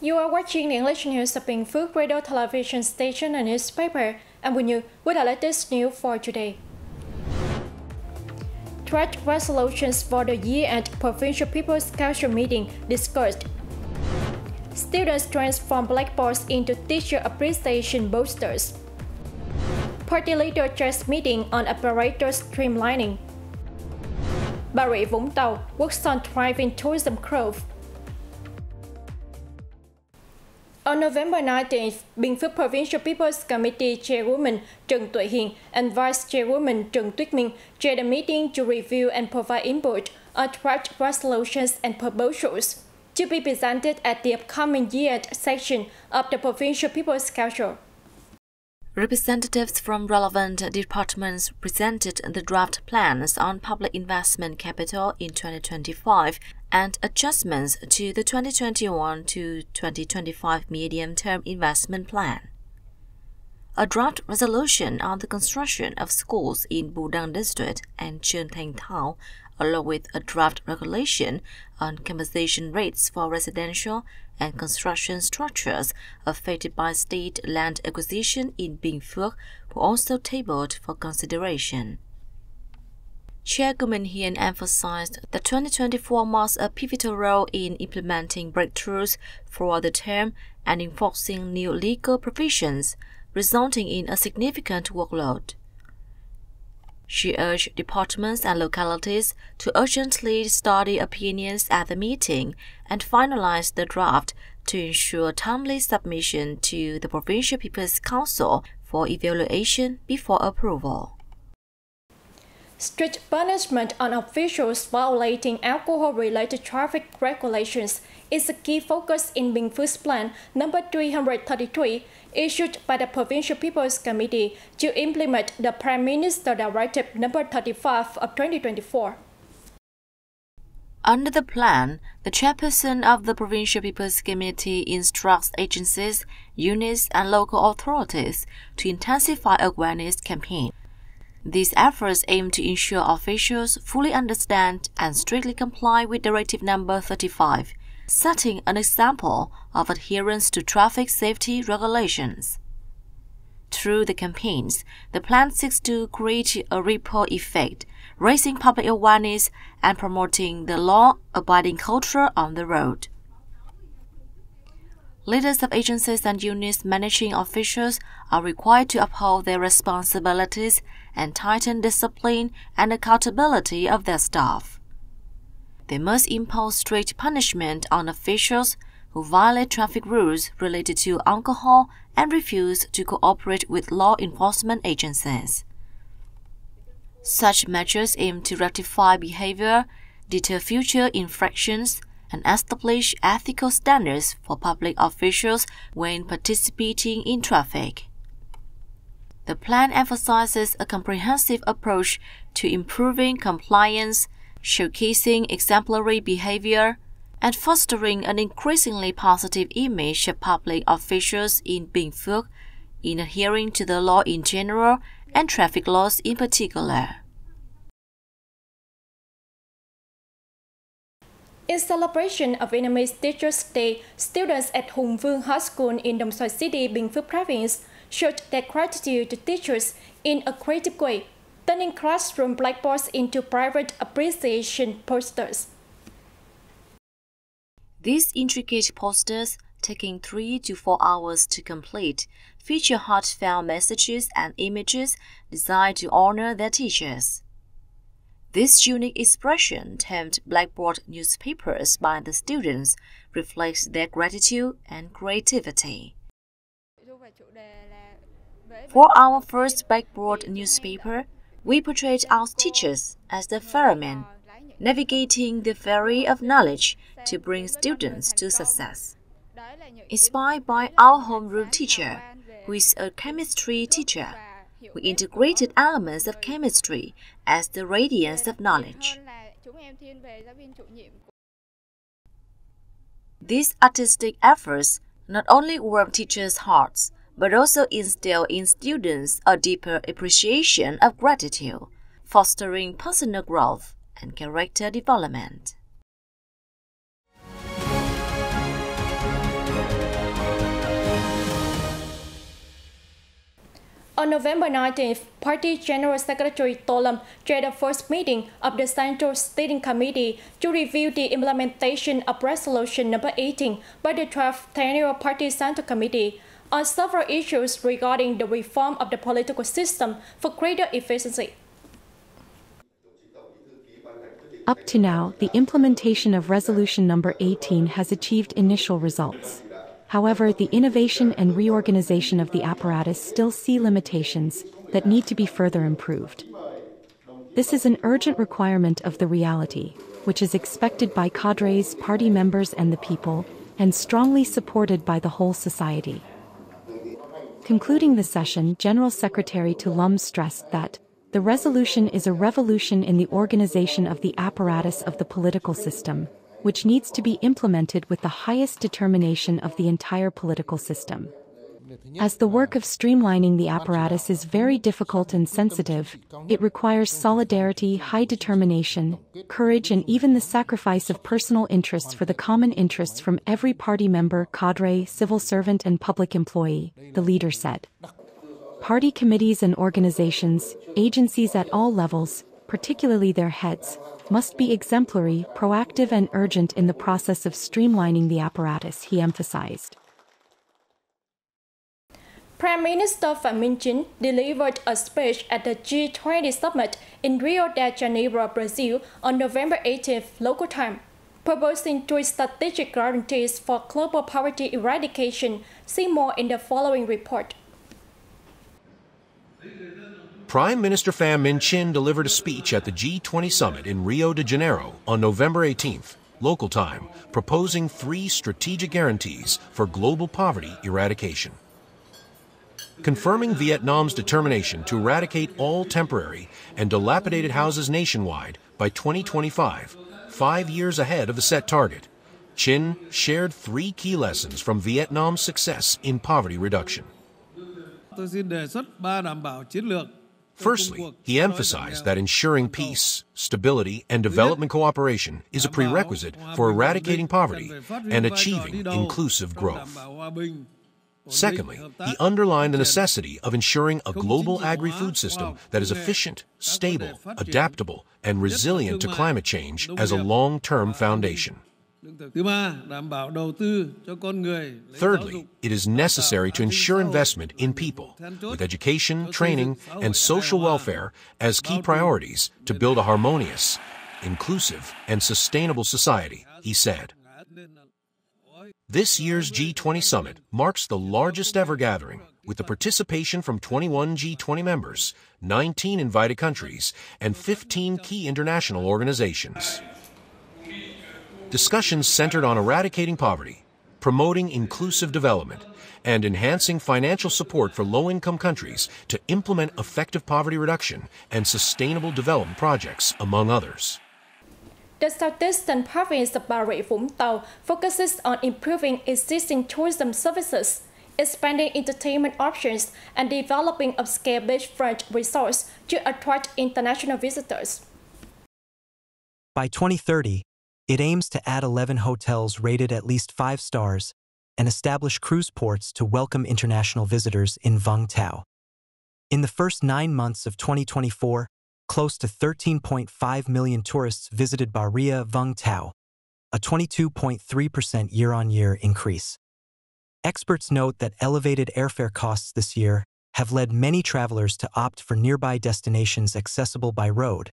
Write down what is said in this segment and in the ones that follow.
You are watching the English news of Bình Phước radio television station and newspaper, and with you with the latest news for today. Draft resolutions for the year-end Provincial People's Council meeting discussed. Students transform blackboards into teacher appreciation boosters. Party leader chairs meeting on apparatus streamlining. Bà Rịa Vũng Tàu works on driving tourism growth. On November 19th, Bình Phước Provincial People's Committee Chairwoman Trần Tuệ Hiền and Vice Chairwoman Trần Tuyết Minh chaired a meeting to review and provide input on draft resolutions and proposals to be presented at the upcoming year-end session of the Provincial People's Council. Representatives from relevant departments presented the draft plans on public investment capital in 2025 and adjustments to the 2021 to 2025 medium-term investment plan. A draft resolution on the construction of schools in Đăng district and Truyền, Thanh, along with a draft regulation on compensation rates for residential and construction structures affected by state land acquisition in Bình Phước were also tabled for consideration. Chairwoman Hiền emphasized that 2024 marks a pivotal role in implementing breakthroughs for the term and enforcing new legal provisions, resulting in a significant workload. She urged departments and localities to urgently study opinions at the meeting and finalize the draft to ensure timely submission to the Provincial People's Council for evaluation before approval. Strict punishment on officials violating alcohol-related traffic regulations is a key focus in Bình Phước Plan number 333, issued by the Provincial People's Committee to implement the Prime Minister Directive number 35 of 2024. Under the plan, the chairperson of the Provincial People's Committee instructs agencies, units, and local authorities to intensify awareness campaigns. These efforts aim to ensure officials fully understand and strictly comply with Directive number 35, setting an example of adherence to traffic safety regulations. Through the campaigns, the plan seeks to create a ripple effect, raising public awareness and promoting the law-abiding culture on the road. Leaders of agencies and units managing officials are required to uphold their responsibilities and tighten discipline and accountability of their staff. They must impose strict punishment on officials who violate traffic rules related to alcohol and refuse to cooperate with law enforcement agencies. Such measures aim to rectify behavior, deter future infractions, and establish ethical standards for public officials when participating in traffic. The plan emphasizes a comprehensive approach to improving compliance, showcasing exemplary behavior, and fostering an increasingly positive image of public officials in Bình Phước in adhering to the law in general and traffic laws in particular. In celebration of Vietnamese Teachers' Day, students at Hùng Vương High School in Đồng Xoài City, Bình Phước Province showed their gratitude to teachers in a creative way, turning classroom blackboards into private appreciation posters. These intricate posters, taking 3 to 4 hours to complete, feature heartfelt messages and images designed to honor their teachers. This unique expression, termed blackboard newspapers by the students, reflects their gratitude and creativity. For our first blackboard newspaper, we portrayed our teachers as the firemen, navigating the ferry of knowledge to bring students to success. Inspired by our homeroom teacher, who is a chemistry teacher, we integrated elements of chemistry as the radiance of knowledge. These artistic efforts not only warm teachers' hearts, but also instill in students a deeper appreciation of gratitude, fostering personal growth and character development. On November 19th, Party General Secretary Tolam chaired the first meeting of the Central Steering Committee to review the implementation of Resolution number 18 by the 12th Annual Party Central Committee on several issues regarding the reform of the political system for greater efficiency. Up to now, the implementation of Resolution number 18 has achieved initial results. However, the innovation and reorganization of the apparatus still see limitations that need to be further improved. This is an urgent requirement of the reality, which is expected by cadres, party members and the people, and strongly supported by the whole society. Concluding the session, General Secretary Tolam stressed that the resolution is a revolution in the organization of the apparatus of the political system, which needs to be implemented with the highest determination of the entire political system. As the work of streamlining the apparatus is very difficult and sensitive, it requires solidarity, high determination, courage and even the sacrifice of personal interests for the common interests from every party member, cadre, civil servant and public employee, the leader said. Party committees and organizations, agencies at all levels, particularly their heads, must be exemplary, proactive and urgent in the process of streamlining the apparatus, he emphasized. Prime Minister Fanpage delivered a speech at the G20 summit in Rio de Janeiro, Brazil on November 18th local time, proposing 3 strategic guarantees for global poverty eradication. See more in the following report. Prime Minister Fanpage delivered a speech at the G20 summit in Rio de Janeiro on November 18th, local time, proposing 3 strategic guarantees for global poverty eradication. Confirming Vietnam's determination to eradicate all temporary and dilapidated houses nationwide by 2025, 5 years ahead of the set target, Chin shared 3 key lessons from Vietnam's success in poverty reduction. Firstly, he emphasized that ensuring peace, stability, and development cooperation is a prerequisite for eradicating poverty and achieving inclusive growth. Secondly, he underlined the necessity of ensuring a global agri-food system that is efficient, stable, adaptable, and resilient to climate change as a long-term foundation. Thirdly, it is necessary to ensure investment in people, with education, training, and social welfare as key priorities to build a harmonious, inclusive, and sustainable society, he said. This year's G20 summit marks the largest ever gathering, with the participation from 21 G20 members, 19 invited countries, and 15 key international organizations. Discussions centered on eradicating poverty, promoting inclusive development, and enhancing financial support for low-income countries to implement effective poverty reduction and sustainable development projects, among others. The southeastern province of Bà Rịa Vũng Tàu focuses on improving existing tourism services, expanding entertainment options, and developing upscale beachfront resorts to attract international visitors. By 2030, it aims to add 11 hotels rated at least 5 stars and establish cruise ports to welcome international visitors in Vũng Tàu. In the first 9 months of 2024, close to 13.5 million tourists visited Bà Rịa Vũng Tàu, a 22.3% year-on-year increase. Experts note that elevated airfare costs this year have led many travelers to opt for nearby destinations accessible by road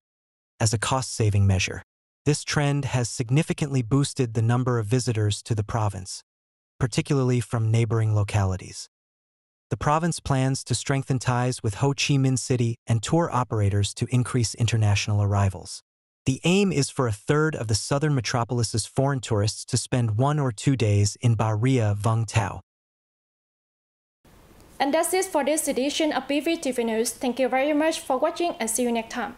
as a cost-saving measure. This trend has significantly boosted the number of visitors to the province, particularly from neighboring localities. The province plans to strengthen ties with Ho Chi Minh City and tour operators to increase international arrivals. The aim is for a third of the southern metropolis's foreign tourists to spend 1 or 2 days in Bà Rịa Vũng Tàu. And that's it for this edition of BPTV News. Thank you very much for watching and see you next time.